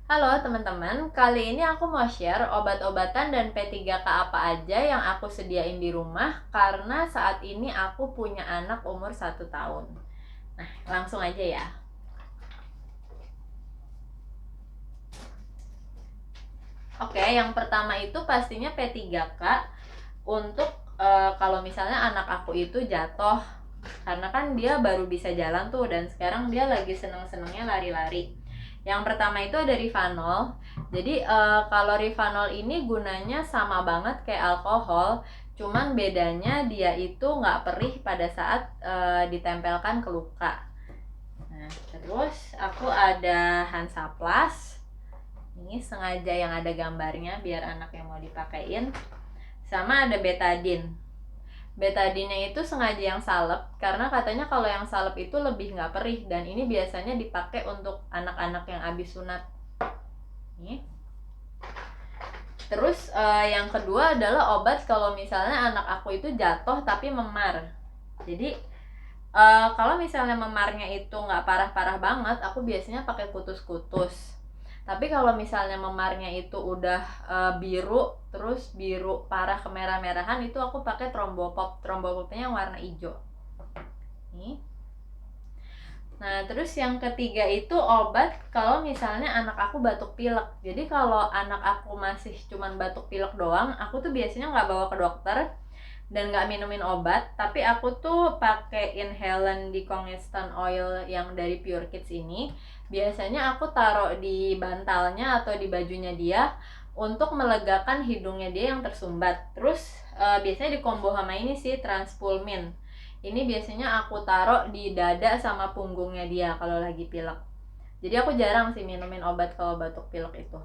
Halo teman-teman, kali ini aku mau share obat-obatan dan P3K apa aja yang aku sediain di rumah karena saat ini aku punya anak umur 1 tahun. Nah, langsung aja ya. Oke, yang pertama itu pastinya P3K untuk kalau misalnya anak aku itu jatuh, karena kan dia baru bisa jalan tuh dan sekarang dia lagi seneng-senengnya lari-lari. Yang pertama itu ada Rivanol. Jadi kalau Rivanol ini gunanya sama banget kayak alkohol, cuman bedanya dia itu nggak perih pada saat ditempelkan ke luka. Nah, terus aku ada Hansaplast. Ini sengaja yang ada gambarnya biar anak yang mau dipakein. Sama ada betadine. Betadine itu sengaja yang salep karena katanya kalau yang salep itu lebih nggak perih dan ini biasanya dipakai untuk anak-anak yang habis sunat. Nih. Terus yang kedua adalah obat kalau misalnya anak aku itu jatuh tapi memar. Jadi kalau misalnya memarnya itu nggak parah-parah banget, aku biasanya pakai kutus-kutus. Tapi kalau misalnya memarnya itu udah biru, terus biru parah kemerah-merahan, itu aku pakai Trombopop. Trombopopnya yang warna hijau. Nih. Nah, terus yang ketiga itu obat kalau misalnya anak aku batuk pilek. Jadi kalau anak aku masih cuman batuk pilek doang, aku tuh biasanya nggak bawa ke dokter dan nggak minumin obat, tapi aku tuh pakai inhalant Decongestant Oil yang dari Pure Kids ini. Biasanya aku taruh di bantalnya atau di bajunya dia untuk melegakan hidungnya dia yang tersumbat. Terus biasanya dikombo sama ini sih, Transpulmin. Ini biasanya aku taruh di dada sama punggungnya dia kalau lagi pilek. Jadi aku jarang sih minumin obat kalau batuk pilek itu.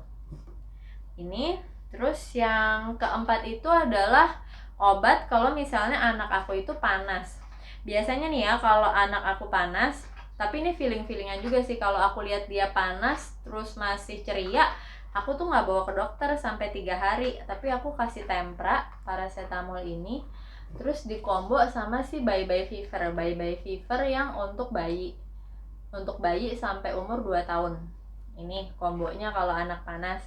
Ini. Terus yang keempat itu adalah obat kalau misalnya anak aku itu panas. Biasanya nih ya kalau anak aku panas, tapi ini feeling-feelingan juga sih, kalau aku lihat dia panas terus masih ceria, aku tuh nggak bawa ke dokter sampai 3 hari, tapi aku kasih tempra paracetamol ini terus dikombo sama si bye-bye fever yang untuk bayi sampai umur 2 tahun. Ini kombonya kalau anak panas.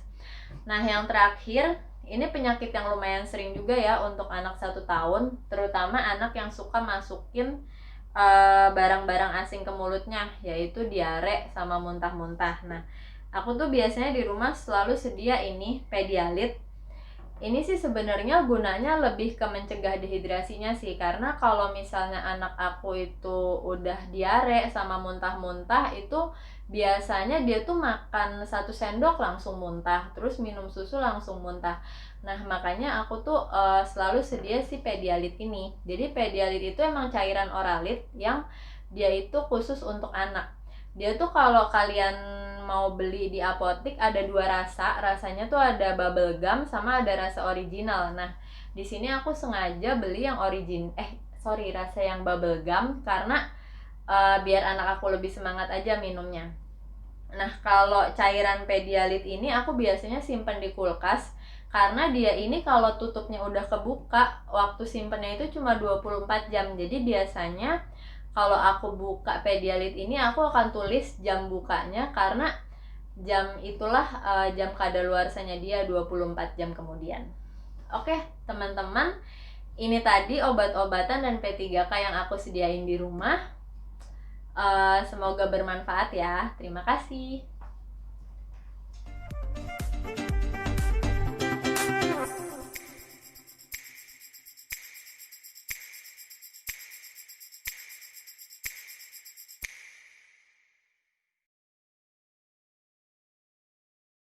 Nah, yang terakhir, ini penyakit yang lumayan sering juga ya untuk anak 1 tahun, terutama anak yang suka masukin barang-barang asing ke mulutnya, yaitu diare sama muntah-muntah. Nah, aku tuh biasanya di rumah selalu sedia ini Pedialit. Ini sih sebenarnya gunanya lebih ke mencegah dehidrasinya sih, karena kalau misalnya anak aku itu udah diare sama muntah-muntah, itu biasanya dia tuh makan 1 sendok langsung muntah, terus minum susu langsung muntah. Nah, makanya aku tuh selalu sedia si Pedialit ini. Jadi Pedialit itu emang cairan oralit yang dia itu khusus untuk anak. Dia tuh kalau kalian mau beli di apotik ada 2 rasa, rasanya tuh ada bubble gum sama ada rasa original. Nah, di sini aku sengaja beli yang rasa yang bubble gum karena biar anak aku lebih semangat aja minumnya. Nah, kalau cairan Pedialit ini aku biasanya simpen di kulkas karena dia ini kalau tutupnya udah kebuka, waktu simpennya itu cuma 24 jam. Jadi biasanya kalau aku buka Pedialit ini aku akan tulis jam bukanya karena jam itulah jam kadaluarsanya dia 24 jam kemudian. Oke, teman-teman, ini tadi obat-obatan dan P3K yang aku sediain di rumah. Semoga bermanfaat ya. Terima kasih.